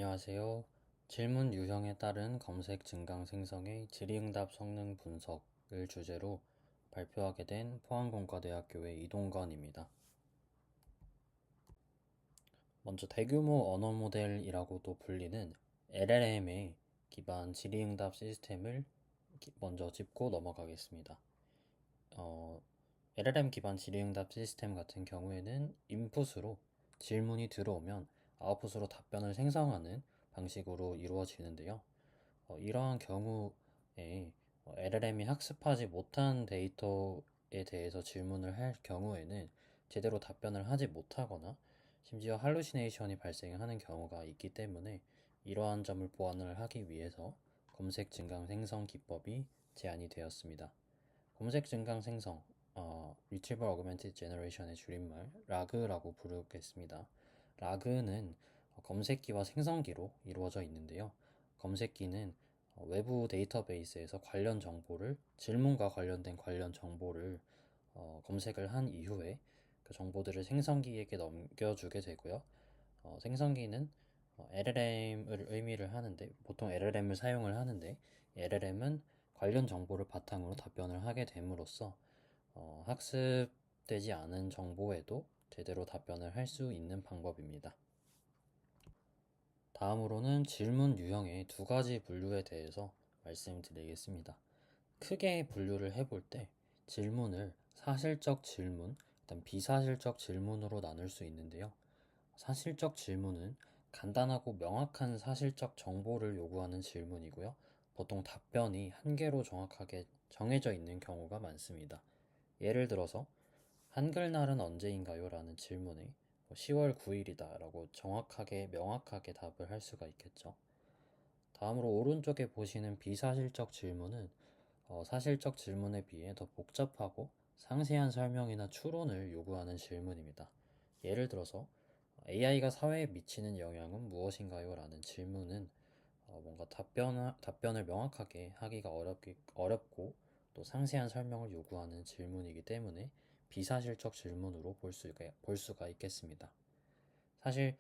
안녕하세요. 질문 유형에 따른 검색 증강 생성의 질의응답 성능 분석을 주제로 발표하게 된 포항공과대학교의 이동건입니다. 먼저 대규모 언어 모델이라고도 불리는 LLM의 기반 질의응답 시스템을 먼저 짚고 넘어가겠습니다. LLM 기반 질의응답 시스템 같은 경우에는 인풋으로 질문이 들어오면 아웃풋으로 답변을 생성하는 방식으로 이루어지는데요. 이러한 경우에 LLM이 학습하지 못한 데이터에 대해서 질문을 할 경우에는 제대로 답변을 하지 못하거나 심지어 할루시네이션이 발생하는 경우가 있기 때문에 이러한 점을 보완을 하기 위해서 검색 증강 생성 기법이 제안이 되었습니다. 검색 증강 생성, Retrieval Augmented Generation의 줄임말, RAG라고 부르겠습니다. RAG는 검색기와 생성기로 이루어져 있는데요. 검색기는 외부 데이터베이스에서 관련 정보를, 질문과 관련된 관련 정보를 검색을 한 이후에 그 정보들을 생성기에게 넘겨주게 되고요. 생성기는 LLM을 의미를 하는데, 보통 LLM을 사용을 하는데, LLM은 관련 정보를 바탕으로 답변을 하게 됨으로써 학습되지 않은 정보에도 제대로 답변을 할 수 있는 방법입니다. 다음으로는 질문 유형의 두 가지 분류에 대해서 말씀드리겠습니다. 크게 분류를 해볼 때 질문을 사실적 질문, 일단 비사실적 질문으로 나눌 수 있는데요. 사실적 질문은 간단하고 명확한 사실적 정보를 요구하는 질문이고요. 보통 답변이 한 개로 정확하게 정해져 있는 경우가 많습니다. 예를 들어서 한글날은 언제인가요? 라는 질문에 10월 9일이다 라고 정확하게 명확하게 답을 할 수가 있겠죠. 다음으로 오른쪽에 보시는 비사실적 질문은 사실적 질문에 비해 더 복잡하고 상세한 설명이나 추론을 요구하는 질문입니다. 예를 들어서 AI가 사회에 미치는 영향은 무엇인가요? 라는 질문은 뭔가 답변을 명확하게 하기가 어렵고 또 상세한 설명을 요구하는 질문이기 때문에 비사실적 질문으로 볼 수가 있겠습니다. 사실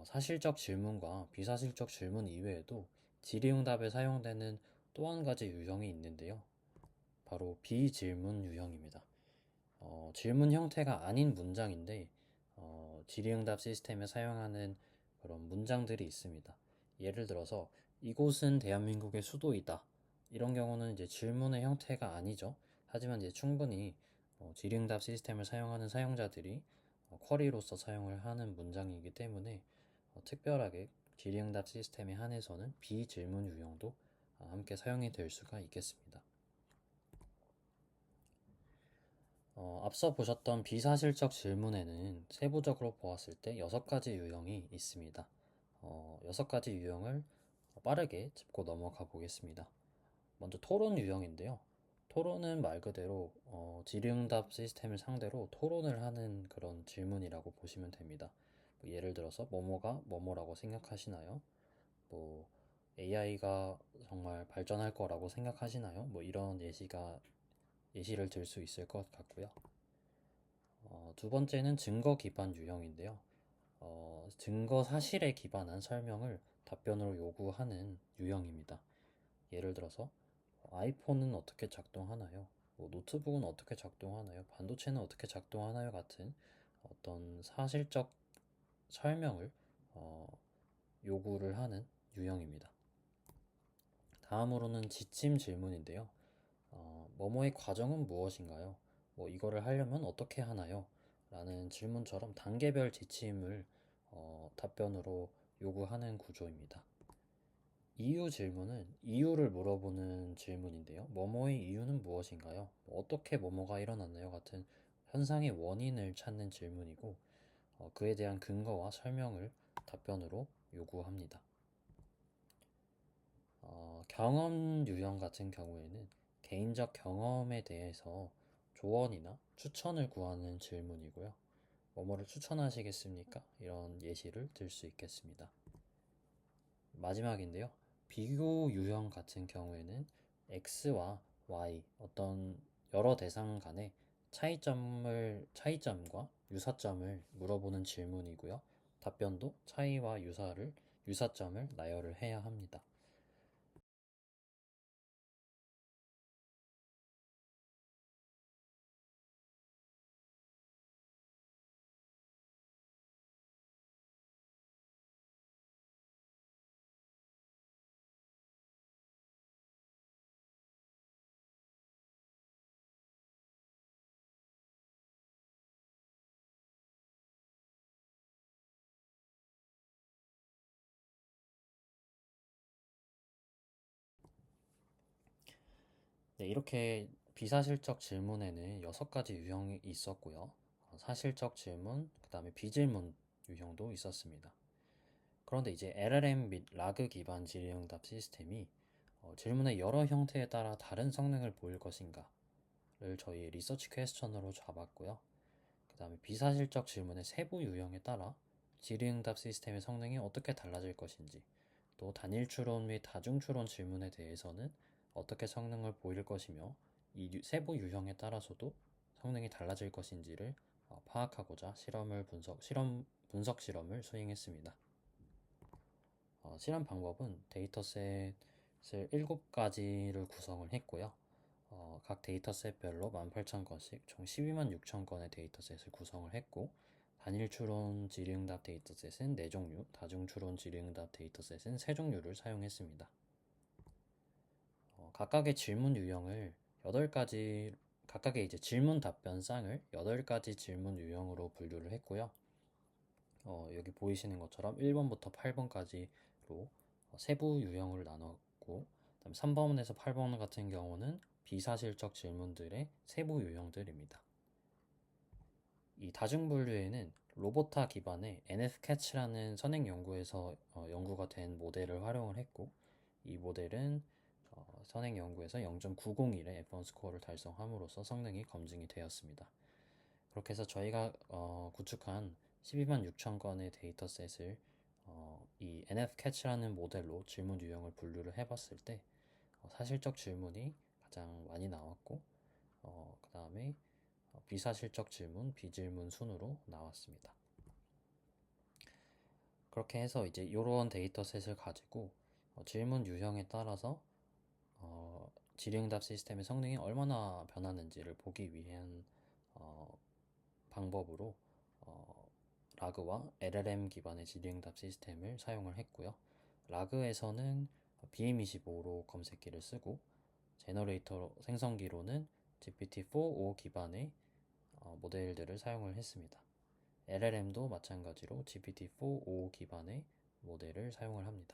사실적 질문과 비사실적 질문 이외에도 질의응답에 사용되는 또 한 가지 유형이 있는데요. 바로 비질문 유형입니다. 질문 형태가 아닌 문장인데 질의응답 시스템에 사용하는 그런 문장들이 있습니다. 예를 들어서 이곳은 대한민국의 수도이다. 이런 경우는 이제 질문의 형태가 아니죠. 하지만 이제 충분히 질의응답 시스템을 사용하는 사용자들이 쿼리로서 사용을 하는 문장이기 때문에 특별하게 질의응답 시스템에 한해서는 비질문 유형도 함께 사용이 될 수가 있겠습니다. 앞서 보셨던 비사실적 질문에는 세부적으로 보았을 때 6가지 유형이 있습니다. 6가지 유형을 빠르게 짚고 넘어가 보겠습니다. 먼저 토론 유형인데요. 토론은 말 그대로 질의응답 시스템을 상대로 토론을 하는 그런 질문이라고 보시면 됩니다. 뭐 예를 들어서 뭐뭐가 뭐뭐라고 생각하시나요? 뭐 AI가 정말 발전할 거라고 생각하시나요? 뭐 이런 예시를 들 수 있을 것 같고요. 두 번째는 증거 기반 유형인데요. 증거 사실에 기반한 설명을 답변으로 요구하는 유형입니다. 예를 들어서 아이폰은 어떻게 작동하나요? 뭐 노트북은 어떻게 작동하나요? 반도체는 어떻게 작동하나요? 같은 어떤 사실적 설명을 어, 요구를 하는 유형입니다. 다음으로는 지침 질문인데요. 뭐뭐의 과정은 무엇인가요? 뭐 이거를 하려면 어떻게 하나요? 라는 질문처럼 단계별 지침을 답변으로 요구하는 구조입니다. 이유 질문은 이유를 물어보는 질문인데요. 뭐뭐의 이유는 무엇인가요? 어떻게 뭐뭐가 일어났나요? 같은 현상의 원인을 찾는 질문이고 그에 대한 근거와 설명을 답변으로 요구합니다. 경험 유형 같은 경우에는 개인적 경험에 대해서 조언이나 추천을 구하는 질문이고요. 뭐뭐를 추천하시겠습니까? 이런 예시를 들 수 있겠습니다. 마지막인데요. 비교 유형 같은 경우에는 X와 Y, 어떤 여러 대상 간의 차이점과 유사점을 물어보는 질문이고요. 답변도 차이와 유사점을 나열을 해야 합니다. 네, 이렇게 비사실적 질문에는 6가지 유형이 있었고요. 사실적 질문, 그 다음에 비질문 유형도 있었습니다. 그런데 이제 LLM 및 라그 기반 질의응답 시스템이 질문의 여러 형태에 따라 다른 성능을 보일 것인가를 저희 리서치 퀘스천으로 잡았고요. 그 다음에 비사실적 질문의 세부 유형에 따라 질의응답 시스템의 성능이 어떻게 달라질 것인지, 또 단일 추론 및 다중 추론 질문에 대해서는 어떻게 성능을 보일 것이며 이 세부 유형에 따라서도 성능이 달라질 것인지를 파악하고자 실험 분석 실험을 수행했습니다. 실험 방법은 데이터셋을 7가지를 구성을 했고요. 각 데이터셋별로 18,000건씩 총 12만 6천 건의 데이터셋을 구성을 했고, 단일 추론 질의응답 데이터셋은 4종류, 다중 추론 질의응답 데이터셋은 3종류를 사용했습니다. 각각의 질문 유형을 8가지, 각각의 이제 질문 답변 쌍을 8가지 질문 유형으로 분류를 했고요. 여기 보이시는 것처럼 1번부터 8번까지로 세부 유형을 나눴고, 그다음 3번에서 8번 같은 경우는 비사실적 질문들의 세부 유형들입니다. 이 다중분류에는 로보타 기반의 NFCatch라는 선행 연구에서 연구가 된 모델을 활용을 했고, 이 모델은 선행 연구에서 0.901의 F1 스코어를 달성함으로써 성능이 검증이 되었습니다. 그렇게 해서 저희가 구축한 12만 6천 건의 데이터셋을 이 NFCatch라는 모델로 질문 유형을 분류를 해봤을 때 사실적 질문이 가장 많이 나왔고, 그 다음에 비사실적 질문, 비질문 순으로 나왔습니다. 그렇게 해서 이제 이런 데이터셋을 가지고 질문 유형에 따라서 질의응답 시스템의 성능이 얼마나 변하는지를 보기 위한 방법으로 라그와 LLM 기반의 질의응답 시스템을 사용을 했고요. 라그에서는 BM25로 검색기를 쓰고, 제너레이터 생성기로는 GPT-4o 기반의 모델들을 사용을 했습니다. LLM도 마찬가지로 GPT-4o 기반의 모델을 사용을 합니다.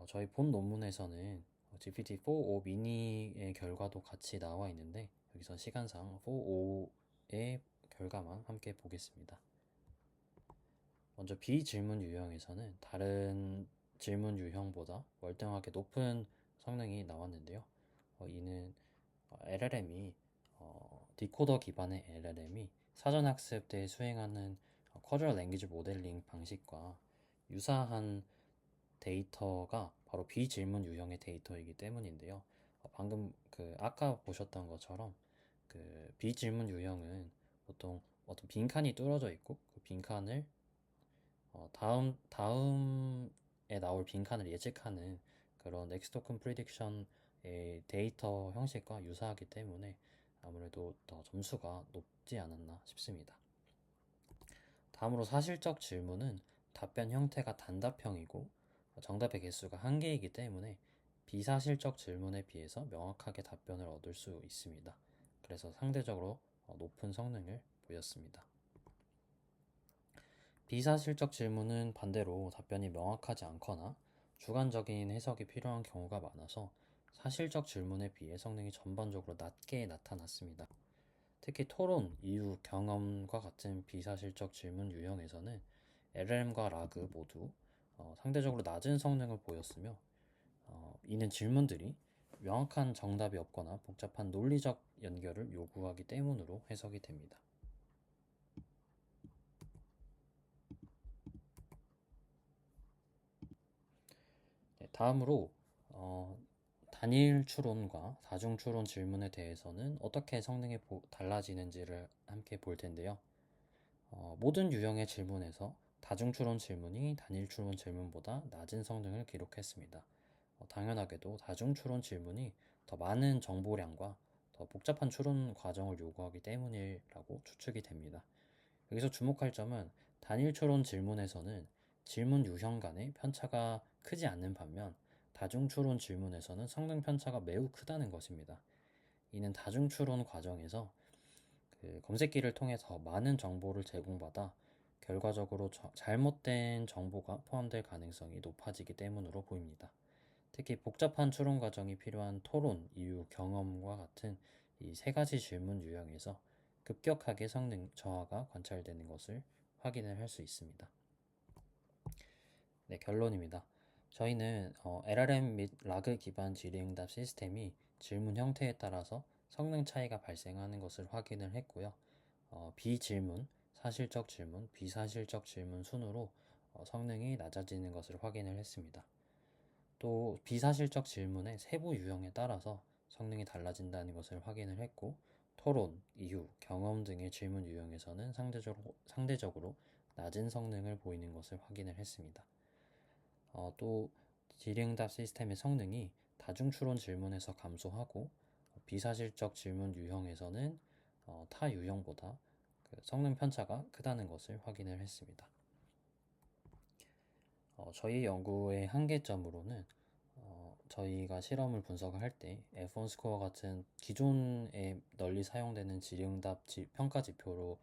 저희 본 논문에서는 GPT-4o 미니의 결과도 같이 나와 있는데, 여기서 시간상 4o의 결과만 함께 보겠습니다. 먼저 비질문 유형에서는 다른 질문 유형보다 월등하게 높은 성능이 나왔는데요. 이는 LLM이 디코더 기반의 LLM이 사전학습 때 수행하는 커저럴 랭귀지 모델링 방식과 유사한 데이터가 바로 비질문 유형의 데이터이기 때문인데요. 방금 아까 보셨던 것처럼 비질문 유형은 보통 어떤 빈칸이 뚫어져 있고, 그 빈칸을 다음에 나올 빈칸을 예측하는 그런 넥스트 토큰 프리딕션의 데이터 형식과 유사하기 때문에 아무래도 더 점수가 높지 않았나 싶습니다. 다음으로 사실적 질문은 답변 형태가 단답형이고 정답의 개수가 한 개이기 때문에 비사실적 질문에 비해서 명확하게 답변을 얻을 수 있습니다. 그래서 상대적으로 높은 성능을 보였습니다. 비사실적 질문은 반대로 답변이 명확하지 않거나 주관적인 해석이 필요한 경우가 많아서 사실적 질문에 비해 성능이 전반적으로 낮게 나타났습니다. 특히 토론, 이유, 경험과 같은 비사실적 질문 유형에서는 LLM과 라그 모두 상대적으로 낮은 성능을 보였으며, 이는 질문들이 명확한 정답이 없거나 복잡한 논리적 연결을 요구하기 때문으로 해석이 됩니다. 네, 다음으로 단일 추론과 다중 추론 질문에 대해서는 어떻게 성능이 달라지는지를 함께 볼 텐데요. 모든 유형의 질문에서 다중추론 질문이 단일추론 질문보다 낮은 성능을 기록했습니다. 당연하게도 다중추론 질문이 더 많은 정보량과 더 복잡한 추론 과정을 요구하기 때문이라고 추측이 됩니다. 여기서 주목할 점은 단일 추론 질문에서는 질문 유형 간의 편차가 크지 않는 반면 다중 추론 질문에서는 성능 편차가 매우 크다는 것입니다. 이는 다중 추론 과정에서 검색기를 통해 더 많은 정보를 제공받아 결과적으로 잘못된 정보가 포함될 가능성이 높아지기 때문으로 보입니다. 특히 복잡한 추론 과정이 필요한 토론, 이유, 경험과 같은 이 세 가지 질문 유형에서 급격하게 성능 저하가 관찰되는 것을 확인을 할 수 있습니다. 네, 결론입니다. 저희는 LRM 및 라그 기반 질의응답 시스템이 질문 형태에 따라서 성능 차이가 발생하는 것을 확인을 했고요. 비질문, 사실적 질문, 비사실적 질문 순으로 성능이 낮아지는 것을 확인을 했습니다. 또 비사실적 질문의 세부 유형에 따라서 성능이 달라진다는 것을 확인을 했고, 토론, 이유, 경험 등의 질문 유형에서는 상대적으로 낮은 성능을 보이는 것을 확인을 했습니다. 또 질의응답 시스템의 성능이 다중추론 질문에서 감소하고 비사실적 질문 유형에서는 타 유형보다 성능 편차가 크다는 것을 확인을 했습니다. 저희 연구의 한계점으로는 저희가 실험을 분석을 할 때 F1 스코어 같은 기존에 널리 사용되는 질의응답 평가 지표로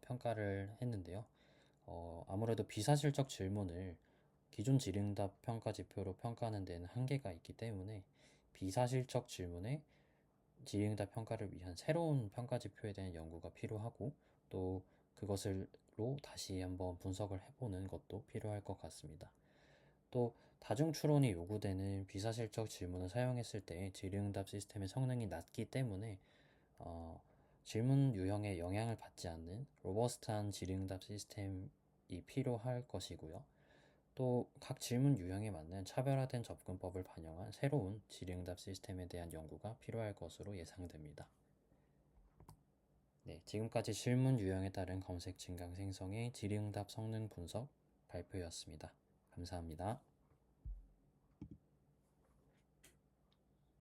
평가를 했는데요. 아무래도 비사실적 질문을 기존 질의응답 평가 지표로 평가하는 데는 한계가 있기 때문에 비사실적 질문의 질의응답 평가를 위한 새로운 평가 지표에 대한 연구가 필요하고, 또 그것으로 다시 한번 분석을 해보는 것도 필요할 것 같습니다. 또 다중추론이 요구되는 비사실적 질문을 사용했을 때 질의응답 시스템의 성능이 낮기 때문에 질문 유형에 영향을 받지 않는 로버스트한 질의응답 시스템이 필요할 것이고요. 또 각 질문 유형에 맞는 차별화된 접근법을 반영한 새로운 질의응답 시스템에 대한 연구가 필요할 것으로 예상됩니다. 네, 지금까지 질문 유형에 따른 검색 증강 생성의 질의응답 성능 분석 발표였습니다. 감사합니다.